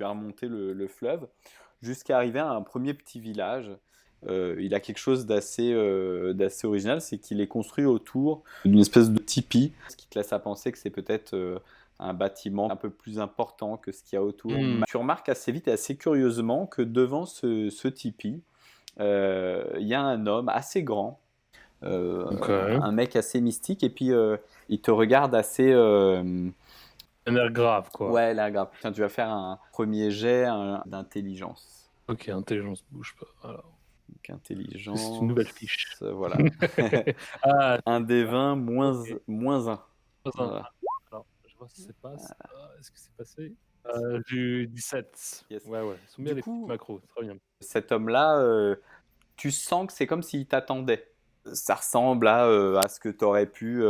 tu as remonté le fleuve jusqu'à arriver à un premier petit village. Il a quelque chose d'assez original, c'est qu'il est construit autour d'une espèce de tipi, ce qui te laisse à penser que c'est peut-être un bâtiment un peu plus important que ce qu'il y a autour. Hmm. Tu remarques assez vite et assez curieusement que devant ce tipi, il y a un homme assez grand, Ok. un mec assez mystique, et puis il te regarde assez. Un air grave, quoi. Ouais, là, grave. Tiens, tu vas faire un premier jet d'intelligence. Ok, intelligence bouge pas. Alors, Donc, c'est une nouvelle fiche. intelligence, voilà. Ah, Un des 20 ok. moins un. Pas un. Voilà. Alors, je vois si ça passe. Ah, est-ce que c'est passé? J'ai eu 17. Yes. Ouais, ouais, ils sont bien Du les petites coup, macros, très bien. cet homme-là, tu sens que c'est comme s'il t'attendait. Ça ressemble à ce que tu aurais pu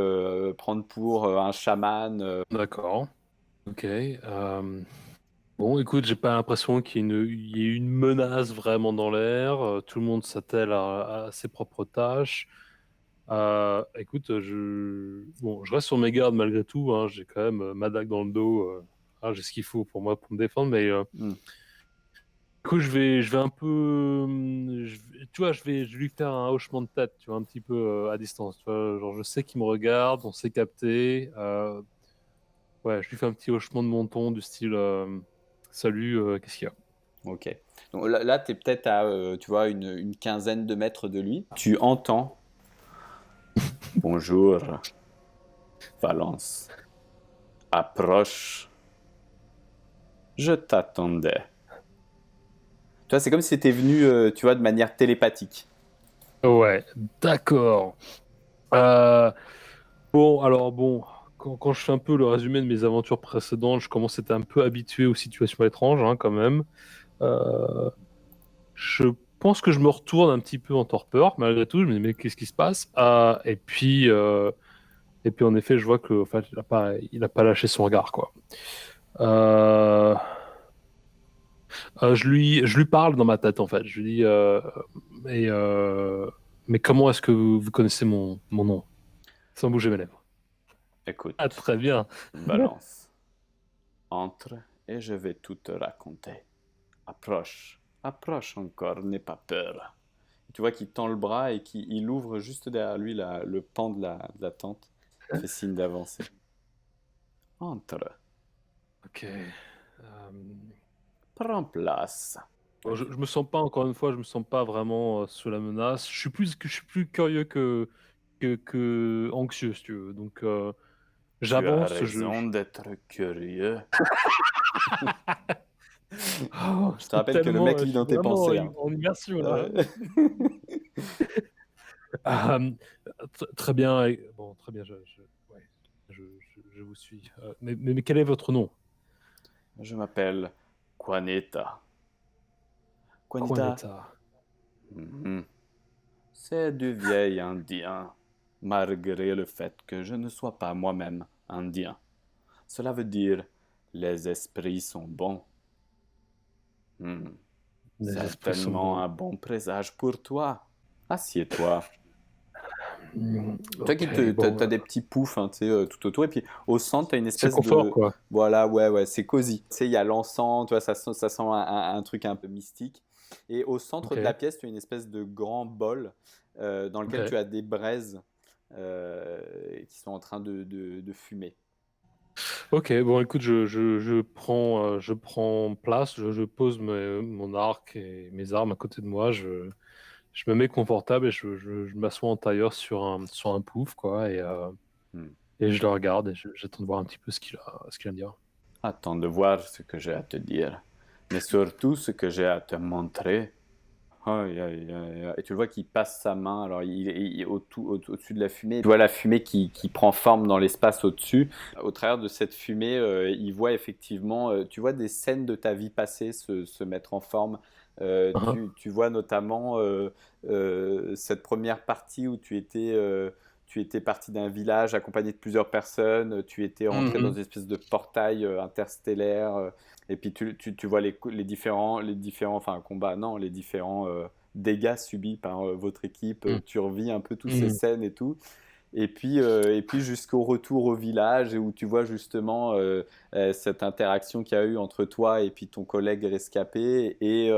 prendre pour un chaman. D'accord. Ok. Bon, écoute, j'ai pas l'impression il y ait une menace vraiment dans l'air. Tout le monde s'attelle à ses propres tâches. Écoute, bon, je reste sur mes gardes malgré tout, hein. J'ai quand même ma dague dans le dos. J'ai ce qu'il faut pour moi pour me défendre, mais Hmm. du coup, je vais un peu, tu vois, je vais lui faire un hochement de tête, tu vois, un petit peu à distance. Tu vois, genre, je sais qu'il me regarde, on s'est capté. Ouais, je lui fais un petit hochement de menton du style, salut, qu'est-ce qu'il y a? Ok. Donc là, tu es peut-être à tu vois, une quinzaine de mètres de lui. Tu entends bonjour, Valence. Approche. Je t'attendais. Tu vois, c'est comme si c'était venu, tu vois, de manière télépathique. Ouais, d'accord. Euh, bon, alors bon, quand je fais un peu le résumé de mes aventures précédentes, je commence à être un peu habitué aux situations étranges, hein, quand même. Euh, je pense que je me retourne un petit peu en torpeur, malgré tout. Je me dis, mais qu'est-ce qui se passe? Et puis en effet, je vois que, en fait, il a pas lâché son regard, quoi. Euh, je lui parle dans ma tête, en fait. Je lui dis, mais, euh, mais comment est-ce que vous connaissez mon nom? Sans bouger mes lèvres. Ah, Écoute, très bien. Valence, entre et je vais tout te raconter. Approche, approche encore, n'aie pas peur. Tu vois qu'il tend le bras et qu'il ouvre juste derrière lui le pan de la tente. Il fait signe d'avancer. Entre, Ok. prends place. Bon, je me sens pas, encore une fois, je me sens pas vraiment sous la menace. Je suis plus curieux que anxieux, si tu veux. Donc, Tu as j'avance. raison d'être curieux. Oh, Je te rappelle que le tellement, mec je lit suis dans tes vraiment pensées, hein. en immersion là. Euh, Euh, Très bien. Bon, très bien. Ouais, je vous suis. Mais quel est votre nom? Je m'appelle Juanita. Juanita, Juanetta. mhm, c'est du vieil indien, malgré le fait que je ne sois pas moi-même indien. Cela veut dire les esprits sont bons. Hmm, Les esprits sont certainement bons. un bon présage pour toi. Assieds-toi. Toi Ok. qui Bon, t'as des petits poufs, hein, tu sais, tout autour, et puis au centre, t'as une c'est espèce confort de... quoi. Voilà, ouais, ouais, c'est cosy. Tu sais, il y a l'encens, tu vois, ça sent un truc un peu mystique. Et au centre Ok. de la pièce, tu as une espèce de grand bol dans lequel Ok. tu as des braises qui sont en train de fumer. Ok, bon, écoute, je prends place, je pose mon arc et mes armes à côté de moi, je me mets confortable et je m'assois en tailleur sur un pouf, quoi, Hmm. et je le regarde et j'attends de voir un petit peu ce qu'il a à me dire. Attends de voir ce que j'ai à te dire, mais surtout ce que j'ai à te montrer. Aïe, aïe, aïe, aïe. Et tu le vois qu'il passe sa main, alors au-dessus de la fumée, tu vois la fumée qui prend forme dans l'espace au-dessus. Au travers de cette fumée, il voit effectivement, tu vois des scènes de ta vie passée se mettre en forme. Hein. Tu vois notamment cette première partie où tu étais parti d'un village accompagné de plusieurs personnes, tu étais rentré dans Mhm. une espèce de portail interstellaire. Et puis tu vois les différents, enfin combats, non, les différents dégâts subis par votre équipe. Mhm. Tu revis un peu toutes ces Mhm. scènes et tout. Et puis jusqu'au retour au village et où tu vois justement cette interaction qu'il y a eu entre toi et puis ton collègue rescapé et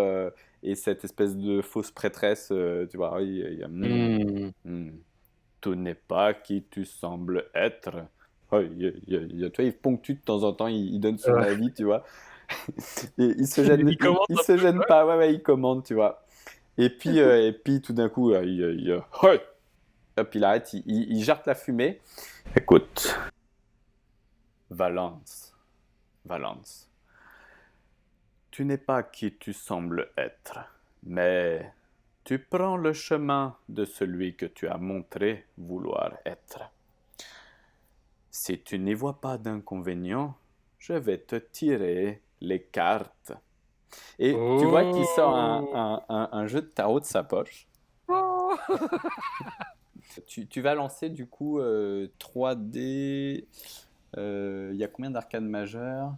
cette espèce de fausse prêtresse, tu vois, Hmm. tu n'es pas qui tu sembles être. Ouais, tu vois, il ponctue de temps en temps, il donne son Ouais. avis, tu vois. Et Il commence il un se peu. gêne pas, ouais, ouais, il commande, tu vois. Et puis tout d'un coup, ouais. Hop, il arrête, il jarte la fumée. Écoute, Valence, Valence, tu n'es pas qui tu sembles être, mais tu prends le chemin de celui que tu as montré vouloir être. Si tu n'y vois pas d'inconvénient, je vais te tirer les cartes. Et tu vois qu'il sort Oh. un jeu de tarot de sa poche. Oh. Tu vas lancer du coup 3D. Il y a combien d'arcanes majeures?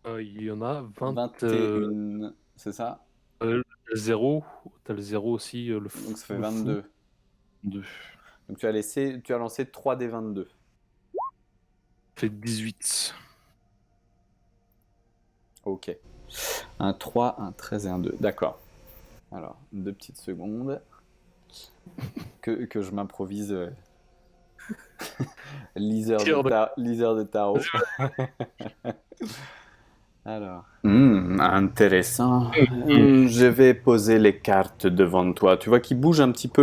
Il y en a 21, c'est ça? le 0. T'as le 0 aussi, Donc ça fait le fou. 22. 2. Donc tu as lancé 3D22. Fait 18. Ok. Un 3, un 13 et un 2. D'accord. Alors, 2 petites secondes que je m'improvise Tir de. liseur de tarot. Vas-y, Alors. Intéressant. ouais. Je vais poser les cartes devant toi. Tu vois qu'il bouge un petit peu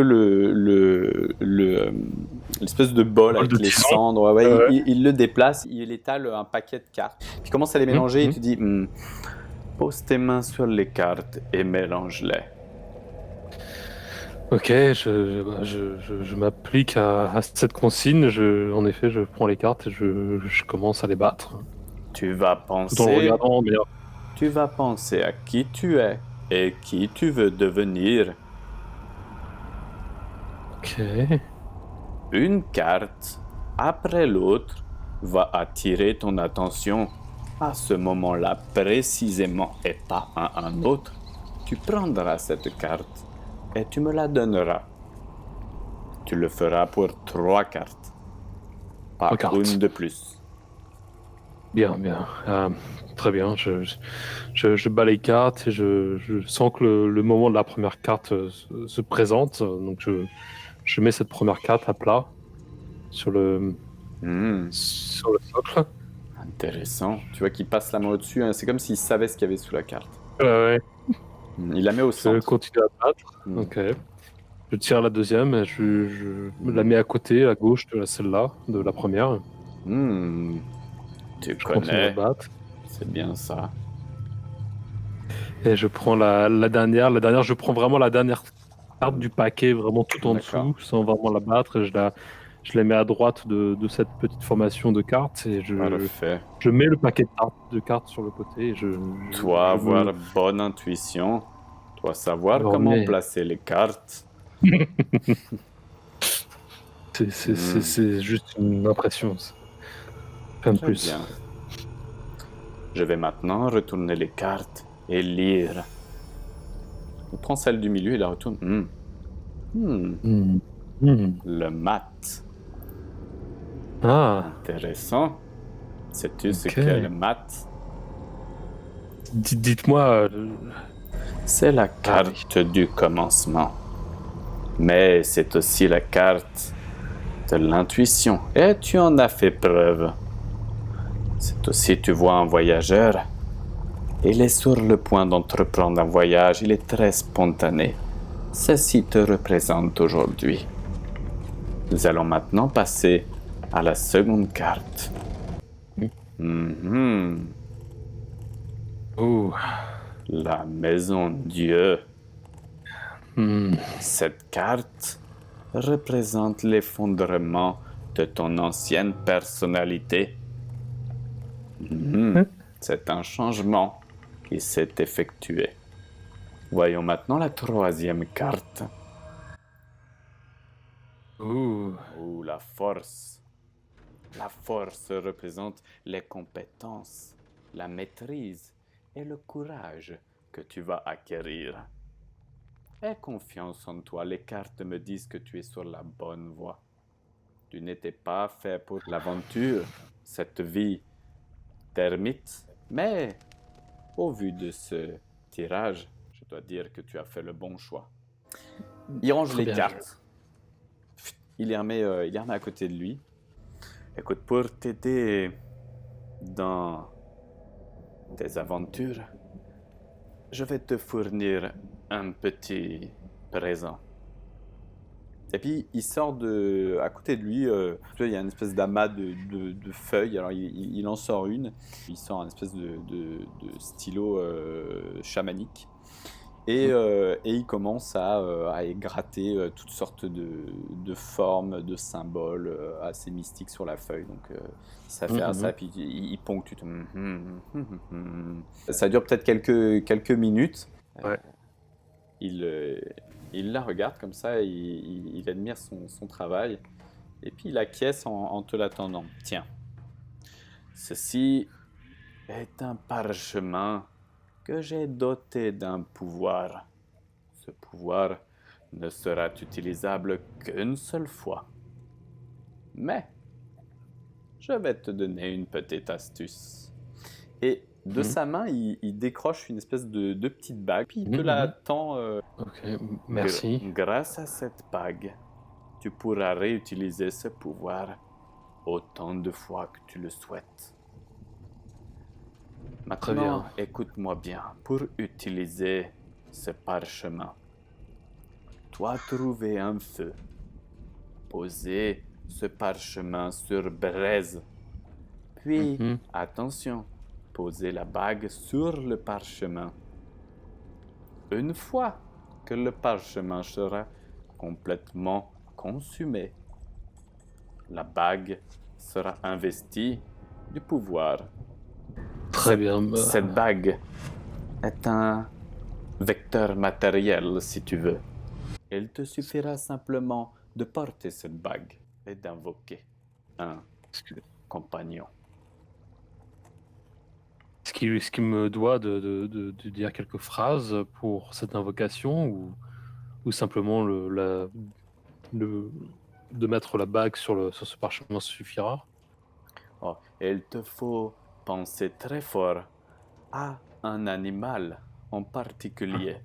l'espèce de bol Bol de avec les tison. cendres. Ouais, ouais, Ouais. il le déplace, il étale un paquet de cartes. Puis il commence à les mélanger et Mhm. tu dis pose tes mains sur les cartes et mélange-les. Ok, je m'applique à cette consigne. En effet, je prends les cartes et je commence à les battre. Tu vas Tout en le penser, regardant, mais tu vas penser à qui tu es et qui tu veux devenir. ok. Une carte après l'autre va attirer ton attention. À ce moment-là précisément et pas à un autre, tu prendras cette carte et tu me la donneras. Tu le feras pour 3 cartes, Trois pas une cartes. de plus. Bien, bien. Très bien. Je bats les cartes et je sens que le moment de la première carte se présente. Donc je mets cette première carte à plat sur Hmm, sur le socle. intéressant. Tu vois qu'il passe la main au-dessus, hein. C'est comme s'il savait ce qu'il y avait sous la carte. Ouais. Il la met au Je centre. continue à battre. Hmm. Ok. Je tire la deuxième et je la mets à côté, à gauche de celle-là, de la première. Hmm, tu Je continue à connais, battre. c'est bien ça. Et je prends la dernière. La dernière, je prends vraiment la dernière carte du paquet, vraiment tout en D'accord. dessous, sans vraiment la battre. Et je la mets à droite de cette petite formation de cartes. Et Parfait. je mets le paquet de cartes sur le côté. Et Toi je me avoir bonne intuition, toi savoir comment remets. placer les cartes. Hmm, C'est juste une impression, ça. Rien de très plus. bien. Je vais maintenant retourner les cartes et lire. Je prends celle du milieu et la retourne. Hmm. Hmm. Le mat. Ah, Intéressant. Sais-tu ce qu'est le ok. mat? Dites-moi. C'est la Ah oui. carte du commencement. Mais c'est aussi la carte de l'intuition. Et tu en as fait preuve. C'est aussi, tu vois, un voyageur. Il est sur le point d'entreprendre un voyage. Il est très spontané. Ceci te représente aujourd'hui. Nous allons maintenant passer à la seconde carte. Mhm. Oh. La maison Dieu. Hmm. Cette carte représente l'effondrement de ton ancienne personnalité. Mhm. C'est un changement qui s'est effectué. Voyons maintenant la troisième carte. Oh. Oh, la force. La force représente les compétences, la maîtrise et le courage que tu vas acquérir. Aie confiance en toi, les cartes me disent que tu es sur la bonne voie. Tu n'étais pas fait pour l'aventure, cette vie d'ermite. Mais au vu de ce tirage, je dois dire que tu as fait le bon choix. Il range Très les bien. cartes. Il les remet à côté de lui. Écoute, pour t'aider dans tes aventures, je vais te fournir un petit présent. Et puis, il sort à côté de lui, tu vois, il y a une espèce d'amas de feuilles. Alors, il en sort une. Il sort un espèce de stylo chamanique. Et il commence à gratter toutes sortes de formes, de symboles assez mystiques sur la feuille. Donc, ça fait ça, puis il ponctue. Ça dure peut-être quelques minutes. Ouais. Il la regarde comme ça, il admire son travail, et puis il acquiesce en te l'attendant. Tiens, ceci est un parchemin que j'ai doté d'un pouvoir. Ce pouvoir ne sera utilisable qu'une seule fois. Mais je vais te donner une petite astuce. Et de sa main, il décroche une espèce de petite bague, puis il te la tend. Ok, merci. Grâce à cette bague, tu pourras réutiliser ce pouvoir autant de fois que tu le souhaites. Très bien. Maintenant, écoute-moi bien. Pour utiliser ce parchemin, dois trouver un feu. Poser ce parchemin sur braise. Puis, attention, poser la bague sur le parchemin. Une fois que le parchemin sera complètement consumé, la bague sera investie du pouvoir. Très bien. Cette bague est un vecteur matériel, si tu veux. Il te suffira simplement de porter cette bague et d'invoquer un compagnon. Est-ce qu'il me doit de dire quelques phrases pour cette invocation ou simplement de mettre la bague sur ce parchemin suffira? Oh, il te faut penser très fort à un animal en particulier.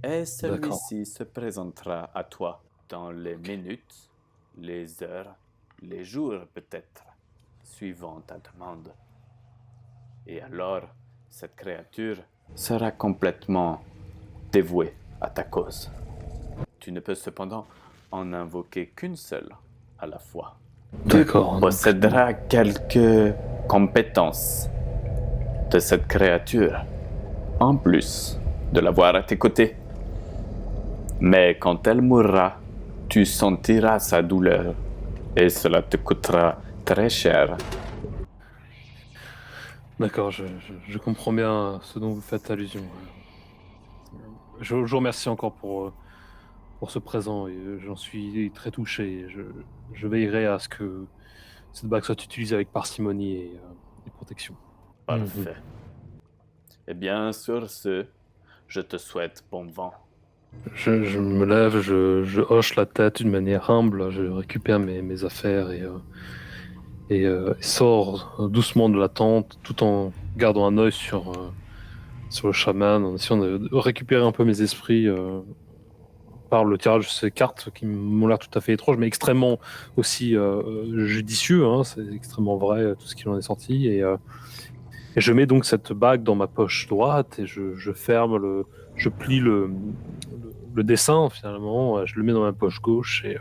Et D'accord. celui-ci se présentera à toi dans les minutes, les heures, les jours peut-être, suivant ta demande. Et alors, cette créature sera complètement dévouée à ta cause. Tu ne peux cependant en invoquer qu'une seule à la fois. D'accord. Tu posséderas quelques compétences de cette créature, en plus de l'avoir à tes côtés. Mais quand elle mourra, tu sentiras sa douleur et cela te coûtera très cher. D'accord, je comprends bien ce dont vous faites allusion. Je vous remercie encore pour ce présent et j'en suis très touché. Je veillerai à ce que cette bague soit utilisée avec parcimonie et protection. Parfait. Et bien, sur ce, je te souhaite bon vent. Je me lève, je hoche la tête d'une manière humble, je récupère mes affaires et sors doucement de la tente tout en gardant un œil sur le chaman, en essayant de récupérer un peu mes esprits par le tirage de ces cartes qui m'ont l'air tout à fait étranges, mais extrêmement aussi judicieux, hein, c'est extrêmement vrai tout ce qu'il en est sorti. Et je mets donc cette bague dans ma poche droite et je ferme je plie le dessin finalement, je le mets dans ma poche gauche et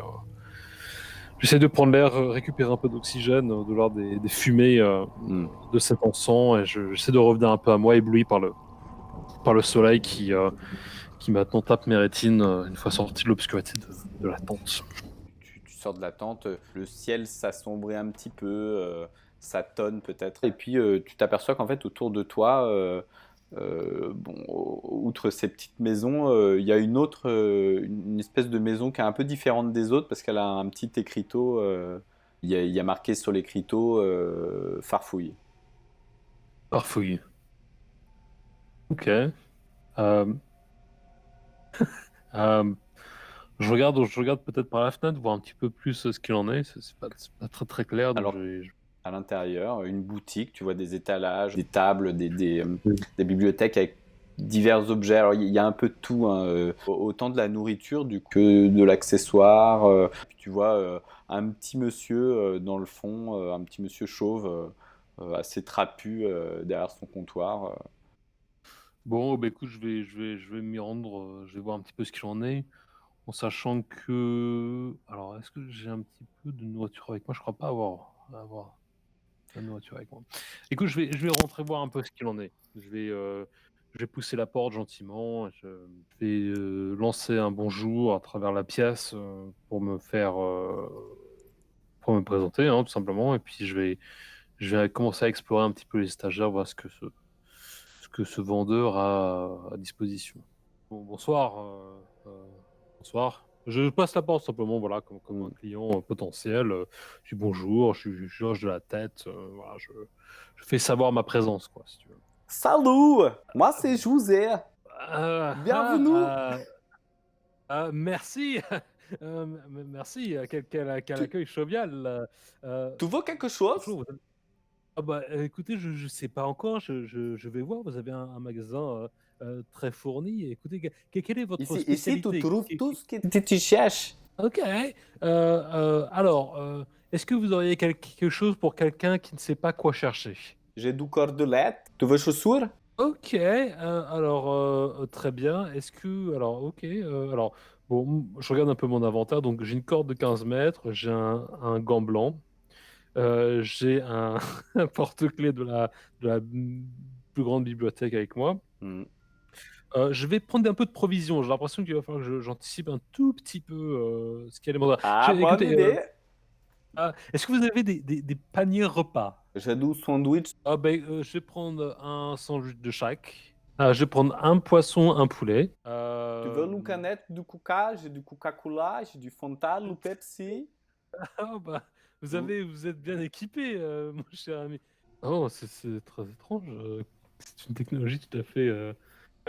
j'essaie de prendre l'air, récupérer un peu d'oxygène de l'ordre des fumées de cet encens et j'essaie de revenir un peu à moi, ébloui par le soleil qui maintenant tape mes rétines une fois sorti de l'obscurité de la tente. Tu sors de la tente, le ciel s'assombrit un petit peu, ça tonne peut-être. Et puis tu t'aperçois qu'en fait autour de toi, outre ces petites maisons, il y a une espèce de maison qui est un peu différente des autres parce qu'elle a un petit écriteau. Il y a marqué sur l'écriteau Farfouille. Parfouille. Ok. Euh, euh, Je regarde peut-être par la fenêtre, voir un petit peu plus ce qu'il en est. C'est pas très très clair, donc Alors, à l'intérieur, une boutique, tu vois des étalages, des tables, des bibliothèques avec divers objets. Alors, il y a un peu de tout, hein, autant de la nourriture que de l'accessoire. Puis tu vois un petit monsieur dans le fond, un petit monsieur chauve, assez trapu derrière son comptoir. Bon, bah écoute, je vais m'y rendre, je vais voir un petit peu ce qu'il en est, en sachant que. Alors, est-ce que j'ai un petit peu de nourriture avec moi? Je crois pas avoir la nourriture avec moi. Écoute, je vais rentrer voir un peu ce qu'il en est. Je vais pousser la porte gentiment. Je vais lancer un bonjour à travers la pièce pour me présenter, hein, tout simplement. Et puis je vais commencer à explorer un petit peu les étagères, voir ce que ce vendeur a à disposition. Bon, bonsoir. Bonsoir. Je passe la porte simplement, voilà, comme un client potentiel. Je dis bonjour, je hoche de la tête. Voilà, je fais savoir ma présence, quoi, si tu veux. Salut! Moi, c'est José. Ah, Bienvenue! ah, merci. Merci. Quel Tu, accueil jovial. tu veux quelque chose? Bonjour. Ah bah, écoutez, je sais pas encore, je vais voir. Vous avez un magasin très fourni. Écoutez, quelle est votre Ici, tu spécialité? trouves tout ce que tu cherches. Ok. Alors, est-ce que vous auriez quelque chose pour quelqu'un qui ne sait pas quoi chercher? J'ai du cordelette. Tu veux chaussures? Ok. Alors, très bien. Alors, ok. Alors, bon, je regarde un peu mon inventaire. Donc, j'ai une corde de 15 mètres, j'ai un gant blanc, j'ai un, un porte-clés de la plus grande bibliothèque avec moi. Hmm. Je vais prendre un peu de provisions. J'ai l'impression qu'il va falloir que j'anticipe un tout petit peu ce qui allait m'attendre. Ah, bonne Écoutez, idée. est-ce que vous avez des paniers repas? J'ai du sandwich. Ah ben, je vais prendre un sandwich de chaque. Je vais prendre un poisson, un poulet. Tu veux une canette du Coca? J'ai du Coca-Cola, j'ai du Fanta, du Pepsi. Ah bah, Hmm. vous êtes bien équipé, mon cher ami. Oh, c'est très étrange. C'est une technologie tout à fait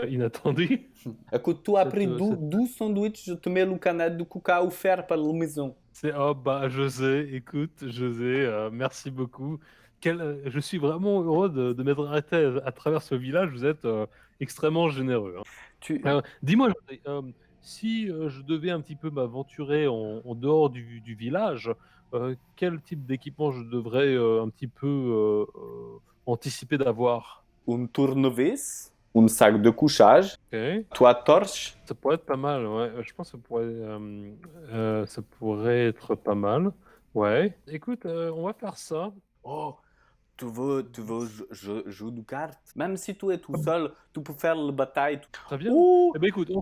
inattendue. Écoute, tu as Cette, pris euh, cette... 12 sandwichs, je te mets une canette de Coca offert par la maison. Oh bah, José, écoute, José, merci beaucoup. Je suis vraiment heureux de m'être arrêté à travers ce village. Vous êtes extrêmement généreux, hein. Tu... Dis-moi, José, si je devais un petit peu m'aventurer en dehors du village, quel type d'équipement je devrais un petit peu anticiper d'avoir? Un tournevis, un sac de couchage, Ok, trois torches. ça pourrait être pas mal, ouais. Je pense que ça pourrait être pas mal. Ouais. Écoute, on va faire ça. Oh, tu veux jouer du carte? Même si tu es tout seul, tu peux faire la bataille. Très bien. Oh, Eh ben écoute, tu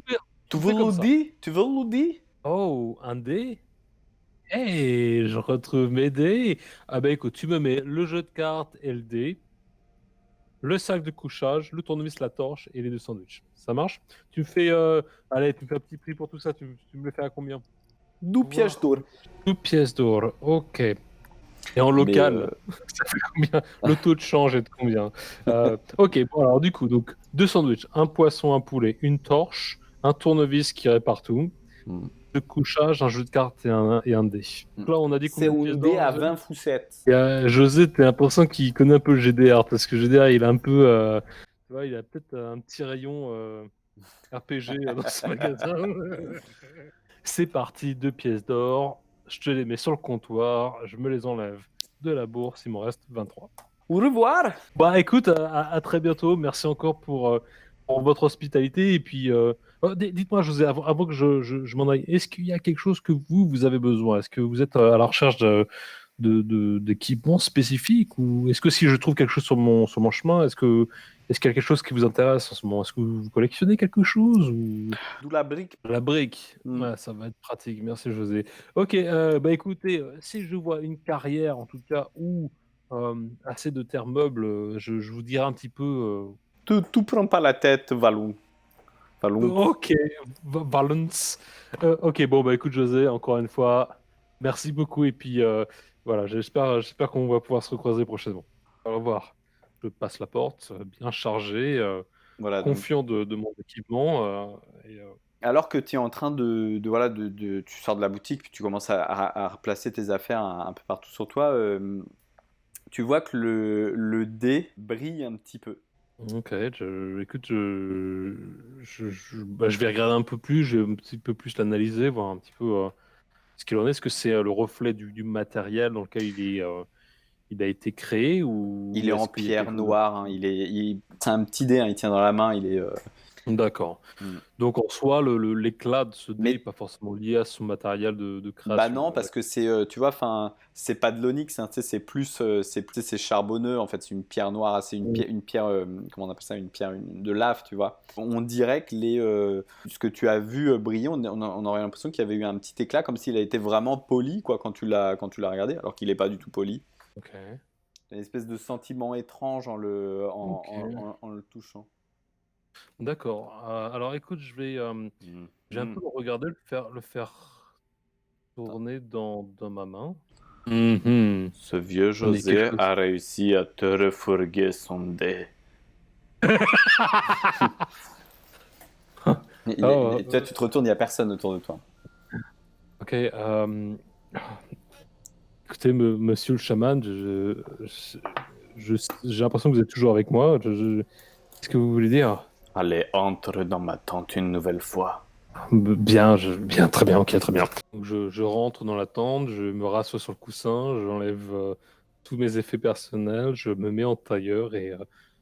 on veux fait comme ça. l'Audi? Tu veux l'Audi? Oh, un dé? Hey, je retrouve mes dés. Ah ben écoute, tu me mets le jeu de cartes et le dé, le sac de couchage, le tournevis, la torche et les deux sandwichs. Ça marche? Allez, tu me fais un petit prix pour tout ça. Tu me le fais à combien? 2 pièces Voir. d'or. 2 pièces d'or. Ok. Et en Mais local, ça fait combien? Le taux de change est de combien? Ok. Bon alors du coup, donc deux sandwichs, un poisson, un poulet, une torche, un tournevis qui irait partout, hmm, de couchage, un jeu de cartes et un dé. hmm. Donc là, on a dit C'est combien de un pièces dé d'or, à José? 20 foussettes. Et José, t'as l'impression qu'il connaît un peu le GDR, parce que GDR, il a un peu, tu vois, il a peut-être un petit rayon RPG dans ce magasin. C'est parti, 2 pièces d'or. Je te les mets sur le comptoir, je me les enlève de la bourse, il m'en reste 23. Au revoir. Bah écoute, à très bientôt. Merci encore pour votre hospitalité. Et puis, dites-moi, José, avant que je m'en aille, est-ce qu'il y a quelque chose que vous avez besoin? Est-ce que vous êtes à la recherche d'équipements spécifiques? Ou est-ce que si je trouve quelque chose sur mon chemin, est-ce qu'il y a quelque chose qui vous intéresse en ce moment? Est-ce que vous collectionnez quelque chose? Ou... D'où la brique. La brique, Hmm. ouais, ça va être pratique. Merci, José. Ok, bah écoutez, si je vois une carrière, en tout cas, ou assez de terres meubles, je vous dirai un petit peu. Tu prends pas la tête, Valou. Valou. Ok, balance. Ok, bon, bah écoute, José, encore une fois, merci beaucoup. Et puis, voilà, j'espère qu'on va pouvoir se recroiser prochainement. Au revoir. Je passe la porte, bien chargé, Voilà, donc. confiant de mon équipement. Et, alors que tu es en train voilà, tu sors de la boutique, puis tu commences à replacer tes affaires un peu partout sur toi, tu vois que le dé brille un petit peu. Ok, écoute, je vais regarder un peu plus, je vais un petit peu plus l'analyser, voir un petit peu ce qu'il en est. Est-ce que c'est le reflet du matériel dans lequel il a été créé Il est ou en est-ce qu'il y a pierre quelque chose de... noire, hein, c'est un petit dé, hein, il tient dans la main, D'accord. Hmm. Donc en soi, l'éclat de ce dé n'est Mais pas forcément lié à son matériel de bah création. non, parce que tu vois, enfin, c'est pas de l'onyx, hein, tu sais, c'est plus, c'est charbonneux, en fait, c'est une pierre noire, c'est Mm. une pierre, comment on appelle ça, une pierre de lave, tu vois. On dirait que ce que tu as vu briller, on aurait l'impression qu'il y avait eu un petit éclat, comme s'il a été vraiment poli, quoi, quand tu l'as regardé, alors qu'il est pas du tout poli. Ok. Une espèce de sentiment étrange Ok. en le touchant. D'accord. Alors écoute, Mhm. j'ai un peu Mhm. regardé le faire tourner dans ma main. Mhm. Ce vieux On est quelque José chose. a réussi à te refourguer son dé. Ah, Toi, tu te retournes, il n'y a personne autour de toi. ok. Écoutez, monsieur le chaman, j'ai l'impression que vous êtes toujours avec moi. Qu'est-ce que vous voulez dire? Allez, entre dans ma tente une nouvelle fois. Bien, bien, très bien, ok, très bien. Donc je rentre dans la tente, je me rassois sur le coussin, j'enlève tous mes effets personnels, je me mets en tailleur et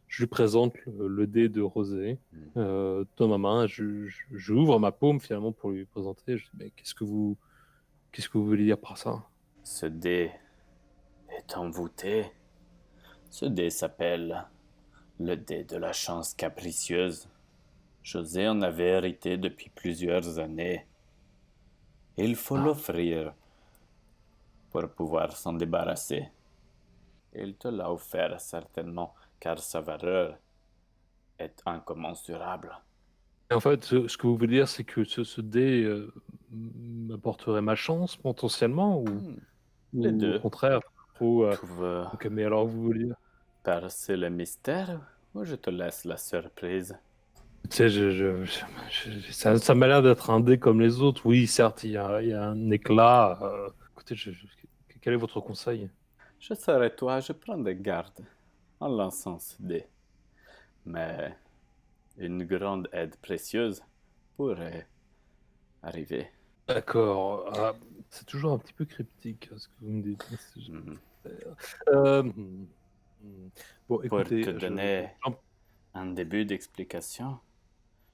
je lui présente le dé de rosé dans ma main. J'ouvre ma paume finalement pour lui présenter. Je dis, mais qu'est-ce que vous voulez dire par ça? Ce dé est envoûté. Ce dé s'appelle le dé de la chance capricieuse. José en avait hérité depuis plusieurs années. Il faut l'offrir pour pouvoir s'en débarrasser. Il te l'a offert certainement, car sa valeur est incommensurable. Et en fait, ce que vous voulez dire, c'est que ce dé m'apporterait ma chance potentiellement Hmm, les ou au deux. contraire, trop. Tu veux Ok, mais alors vous voulez dire? percer le mystère ou je te laisse la surprise? Tu sais, ça m'a l'air d'être un dé comme les autres. Oui, certes, il y a un éclat. Écoutez, quel est votre conseil? Je serai toi, je prends des gardes en lançant ce dé. Mais une grande aide précieuse pourrait arriver. D'accord. C'est toujours un petit peu cryptique ce que vous me dites. Hmm. Hmm. Bon, Pour écoutez, te donner un début d'explication,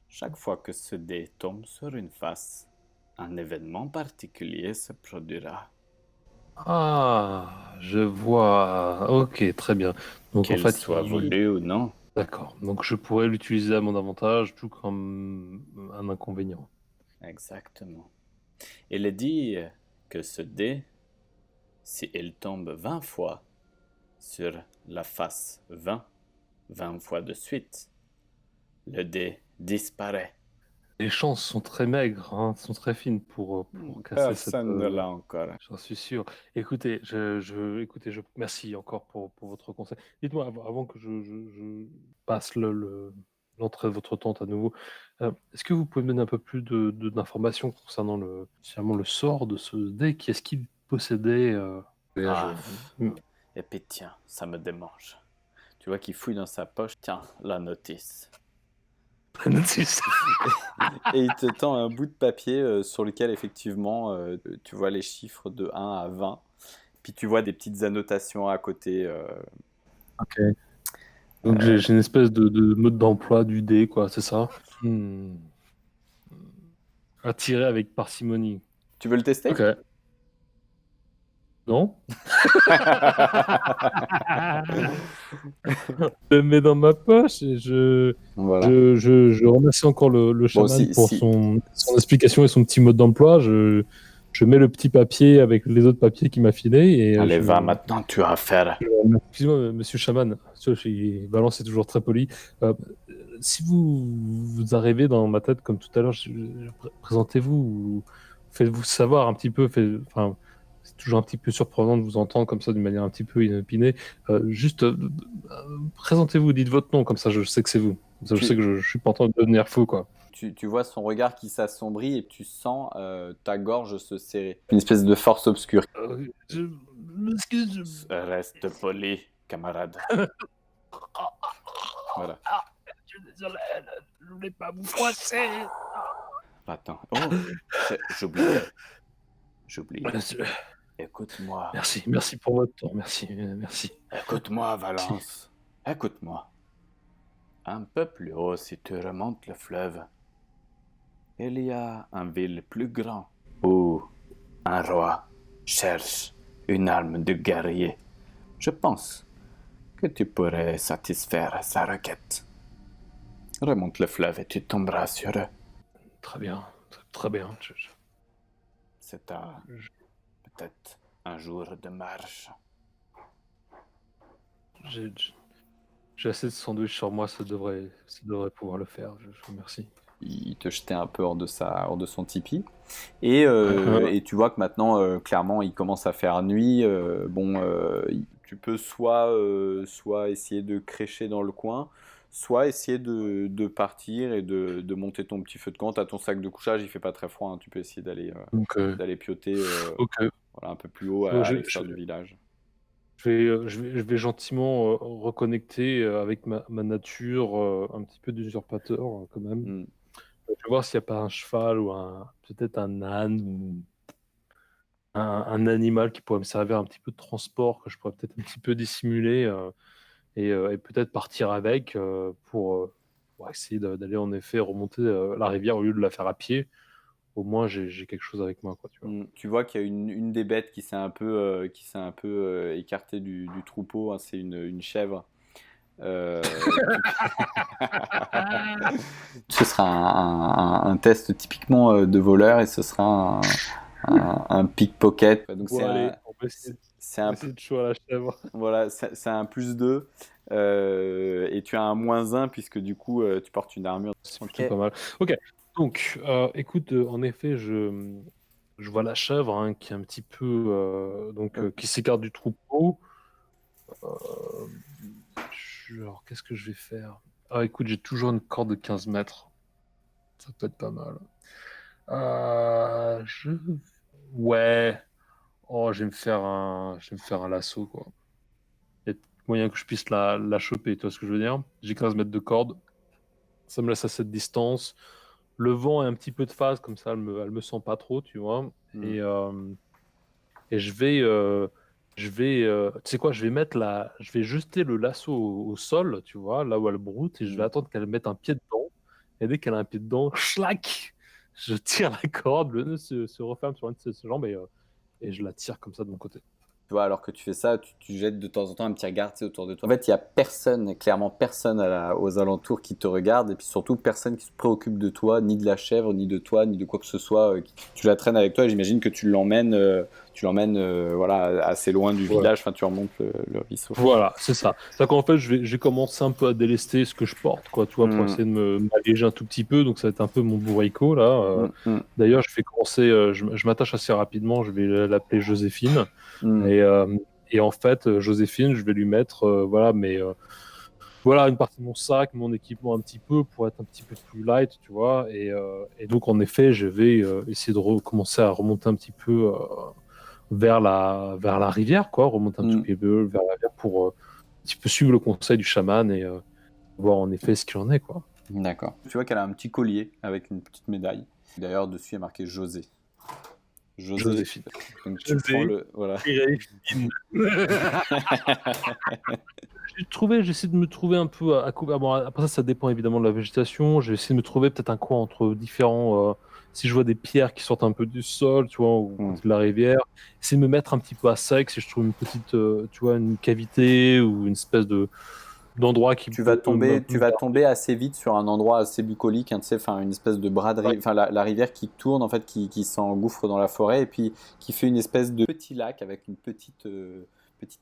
chaque fois que ce dé tombe sur une face, un événement particulier se produira. Ah, je vois. Ok, très bien. Donc en Qu'il fait, soit voulu ou non. d'accord. Donc je pourrais l'utiliser à mon avantage, tout comme un inconvénient. Exactement. Il est dit que ce dé, si il tombe 20 fois sur la face 20 fois de suite, le dé disparaît. Les chances sont très maigres, hein, sont très fines pour casser cette. Personne ne l'a encore. J'en suis sûr. Écoutez, écoutez, merci encore pour votre conseil. Dites-moi, avant que je passe l'entrée de votre tente à nouveau, est-ce que vous pouvez me donner un peu plus d'informations concernant finalement le sort de ce dé? Qui est-ce qu'il possédait Ah, et puis tiens, ça me démange. Tu vois qu'il fouille dans sa poche. Tiens, la notice. Et il te tend un bout de papier sur lequel effectivement tu vois les chiffres de 1 à 20. Puis tu vois des petites annotations à côté. Ok. Donc j'ai une espèce de mode d'emploi du dé, quoi, c'est ça? Hmm. À tirer avec parcimonie. Tu veux le tester? Ok. Non? Je le mets dans ma poche et Voilà. je remercie encore le Bon, chaman pour son explication et son petit mode d'emploi. Je mets le petit papier avec les autres papiers qu'il m'a filé et Allez, va maintenant, tu as affaire. excusez-moi, monsieur chaman, Balance est toujours très poli. Euh, Si vous arrivez dans ma tête comme tout à l'heure, présentez-vous, ou faites-vous savoir un petit peu. Enfin, c'est toujours un petit peu surprenant de vous entendre comme ça d'une manière un petit peu inopinée. Juste présentez-vous, dites votre nom, comme ça je sais que c'est vous. Ça, je sais Tu, que je suis pas en train de devenir fou, quoi. tu vois son regard qui s'assombrit et tu sens ta gorge se serrer. Une espèce de force obscure. Je m'excuse. Reste poli, camarade. Voilà. Je suis désolé, je voulais pas vous froisser. Attends. Oh, j'oubliais. J'oubliais. Écoute-moi. Merci pour votre temps, merci. Écoute-moi, Merci. Valence. Écoute-moi. Un peu plus haut, si tu remontes le fleuve, il y a une ville plus grande où un roi cherche une arme de guerrier. Je pense que tu pourrais satisfaire sa requête. Remonte le fleuve et tu tomberas sur eux. Très bien, très bien. C'est à peut-être un jour de marche. J'ai j'ai assez de sandwich sur moi, ça devrait pouvoir le faire. Je vous remercie. Il te jetait un peu hors de son tipi. Et tu vois que maintenant, clairement, il commence à faire nuit. Tu peux soit essayer de crécher dans le coin, soit essayer de partir et de monter ton petit feu de camp. T'as ton sac de couchage, il fait pas très froid, hein. Tu peux essayer Donc, d'aller pioter ok. voilà, un peu plus haut Bon, à l'extérieur du village. je vais gentiment reconnecter avec ma nature, un petit peu d'usurpateur quand même. Hmm. Je vais voir s'il n'y a pas un cheval ou peut-être un âne ou un animal qui pourrait me servir un petit peu de transport, que je pourrais peut-être un petit peu dissimuler et peut-être partir avec pour essayer d'aller en effet remonter la rivière au lieu de la faire à pied. Au moins, j'ai quelque chose avec moi, quoi, tu vois. Tu vois qu'il y a une des bêtes qui s'est un peu écartée du troupeau, hein, c'est une chèvre. Euh, Ce sera un test typiquement de voleur et ce sera un pickpocket. Donc Bon, allez, c'est on va un, essayer de choix à la chèvre. voilà, c'est un +2 et tu as un -1 puisque du coup tu portes une armure. C'est Ok. plutôt pas mal. Ok, donc, écoute, en effet, je vois la chèvre hein, qui est un petit peu, qui s'écarte du troupeau. Euh, alors, qu'est-ce que je vais faire? Ah, écoute, j'ai toujours une corde de 15 mètres. Ça peut être pas mal. Euh, je... Ouais. Oh, je vais me faire un lasso, quoi. Il y a moyen que je puisse la choper, tu vois ce que je veux dire? J'ai 15 mètres de corde. Ça me laisse à cette distance. Le vent est un petit peu de phase, comme ça, elle me sent pas trop, tu vois. Hmm. Et tu sais quoi, je vais jeter le lasso au sol, tu vois, là où elle broute, et je vais Hmm. attendre qu'elle mette un pied dedans. Et dès qu'elle a un pied dedans, schlac, je tire la corde, le nœud se referme sur une de ses jambes et je la tire comme ça de mon côté. Tu vois, alors que tu fais ça, tu jettes de temps en temps un petit regard, tu sais, autour de toi. En fait, il y a personne, clairement personne aux alentours qui te regarde, et puis surtout personne qui se préoccupe de toi, ni de la chèvre, ni de toi, ni de quoi que ce soit. Tu la traînes avec toi, et j'imagine que tu l'emmènes, voilà, assez loin du Ouais. village. Enfin, tu remontes le ruisseau. Voilà, c'est ça. C'est qu'en fait, j'ai commencé un peu à délester ce que je porte, quoi, tu vois, pour Hmm, essayer de m'alléger un tout petit peu. Donc, ça va être un peu mon bourrico, là. hmm, hmm, D'ailleurs, je vais commencer, je m'attache assez rapidement. Je vais l'appeler Joséphine. hmm. Et en fait, Joséphine, je vais lui mettre, voilà, une partie de mon sac, mon équipement un petit peu, pour être un petit peu plus light, tu vois. Et donc, en effet, je vais essayer de recommencer à remonter un petit peu vers la rivière, quoi, remonter un petit Hmm. peu vers la rivière pour un petit peu suivre le conseil du chaman et voir en effet ce qu'il en est, quoi. D'accord. Tu vois qu'elle a un petit collier avec une petite médaille. D'ailleurs, dessus, il y a marqué José. José. Joséphine. Donc tu prends José. le. Voilà. J'essaie de me trouver un peu à couvert. Bon, après ça, ça dépend évidemment de la végétation. J'ai essayé de me trouver peut-être un coin entre différents. Si je vois des pierres qui sortent un peu du sol, tu vois, ou Hmm. côté de la rivière, essayer de me mettre un petit peu à sec si je trouve une petite, tu vois, une cavité ou une espèce d'endroit qui Tu vas peut un tomber, peu tu me vas garder. tomber assez vite sur un endroit assez bucolique, hein, tu sais, enfin une espèce de Ouais. braderie, enfin la rivière qui tourne en fait, qui s'engouffre dans la forêt et puis qui fait une espèce de petit lac avec une petite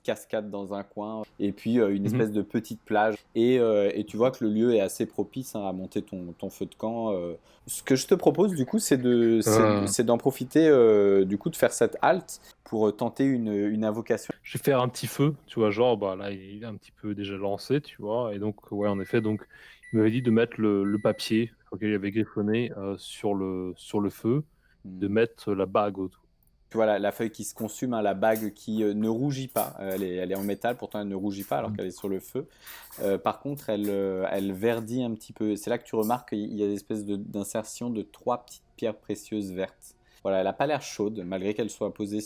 cascade dans un coin et puis une Mhm. espèce de petite plage et tu vois que le lieu est assez propice hein, à monter ton feu de camp. Ce que je te propose du coup, Euh, c'est d'en profiter du coup de faire cette halte pour tenter une invocation. je vais faire un petit feu, tu vois, genre, bah là, il est un petit peu déjà lancé, tu vois, et donc, ouais, en effet, donc, Il m'avait dit de mettre le papier sur lequel il avait griffonné sur le feu, de Hmm. mettre la bague autour. Tu vois la feuille qui se consume, hein, la bague qui ne rougit pas. Elle est en métal, pourtant elle ne rougit pas alors Mm. qu'elle est sur le feu. Par contre, elle verdit un petit peu. C'est là que tu remarques qu'il y a des espèces d'insertion de 3 petites pierres précieuses vertes. Voilà, elle n'a pas l'air chaude, malgré qu'elle soit posée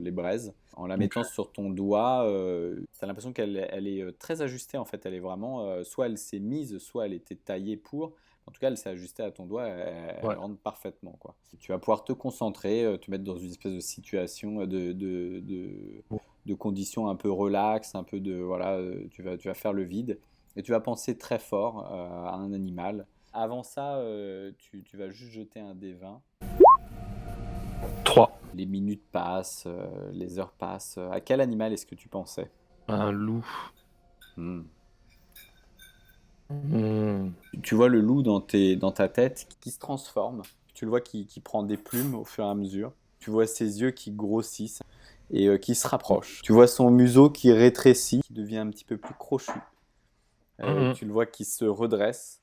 les braises. En la Ok. mettant sur ton doigt, tu as l'impression qu'elle est très ajustée en fait. Elle est vraiment, soit elle s'est mise, soit elle était taillée pour. En tout cas, elle s'est ajustée à ton doigt, elle Ouais. rentre parfaitement, quoi. Tu vas pouvoir te concentrer, te mettre dans une espèce de situation, Bon. de conditions un peu relax, un peu de, voilà, tu vas faire le vide et tu vas penser très fort à un animal. Avant ça, tu vas juste jeter un dé 20. 3. Les minutes passent, les heures passent. À quel animal est-ce que tu pensais? Un loup. Hmm. Hmm. Tu vois le loup dans ta tête qui se transforme. Tu le vois qui prend des plumes au fur et à mesure. Tu vois ses yeux qui grossissent et qui se rapprochent. Tu vois son museau qui rétrécit, qui devient un petit peu plus crochu. Mhm. Tu le vois qui se redresse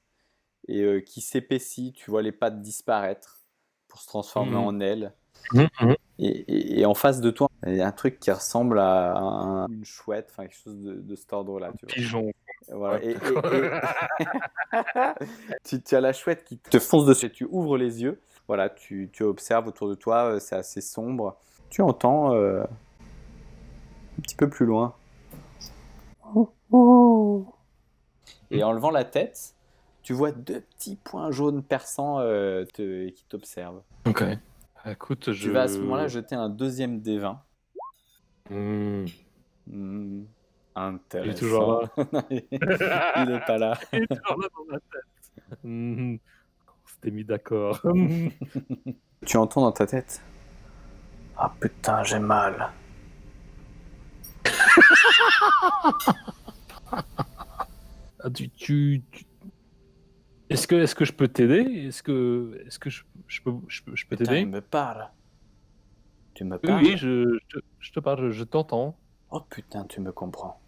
et qui s'épaissit. Tu vois les pattes disparaître pour se transformer Mhm. en ailes. Mhm. Mhm. Et en face de toi, il y a un truc qui ressemble à une chouette, enfin quelque chose de cet ordre-là, tu vois. Pigeon. Voilà. Ouais, d'accord. Tu as la chouette qui te fonce dessus. Tu ouvres les yeux. Voilà, tu observes autour de toi, c'est assez sombre. Tu entends un petit peu plus loin. Et en levant la tête, tu vois 2 petits points jaunes perçants qui t'observent. Ok. Écoute, Tu vas à ce moment-là je. jeter un deuxième dé 20. Hmm. Hmm, Il est toujours intéressant. là. Il n'est pas là. Il est toujours là dans ma tête. Hmm. On s'était mis d'accord. Tu entends dans ta tête. Ah putain, j'ai mal. Ah, est-ce que je peux t'aider? Est-ce que je peux Putain, il t'aider? me parle. Tu me Oui, oui, parles? je te parle, je t'entends. Oh putain, tu me comprends.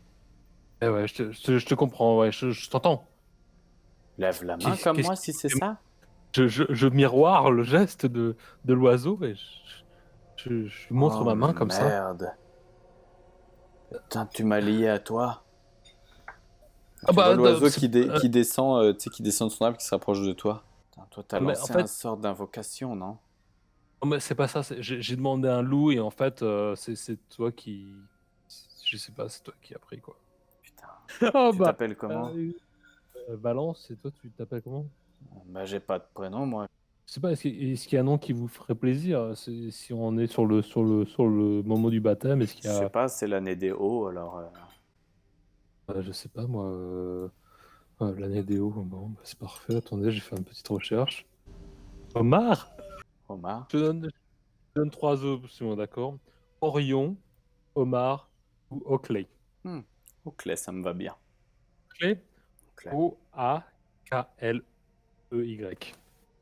Eh ouais, je te comprends, ouais, je t'entends. Lève la main Qu'est-ce comme qu'est-ce moi qui si c'est ça. je miroire le geste de l'oiseau et je lui montre Oh ma main comme ça. merde. Putain, tu m'as lié à toi. Ah Tu vois bah, l'oiseau qui descend, tu sais, qui descend de son arbre, qui se rapproche de toi. Putain, toi, t'as mais en lancé un fait, sort d'invocation, non? oh, mais c'est pas ça. J'ai demandé un loup et en fait, c'est toi qui, je sais pas, c'est toi qui as pris quoi. Putain. Ah Tu bah, t'appelles comment? euh, Valence, et toi, tu t'appelles comment? Bah, j'ai pas de prénom, moi. Je sais pas, est-ce qu'il y a un nom qui vous ferait plaisir? Si on est sur le moment du baptême, est-ce Je qu'il y sais a, pas, c'est l'année des hauts, alors. je sais pas moi, l'année des hauts, bon, bah, c'est parfait. Attendez, j'ai fait une petite recherche. Omar? Omar? Je donne trois options, d'accord? Orion, Omar ou Oakley. Hmm. Ok, ça me va bien. Oakley? Ok. O-A-K-L-E-Y.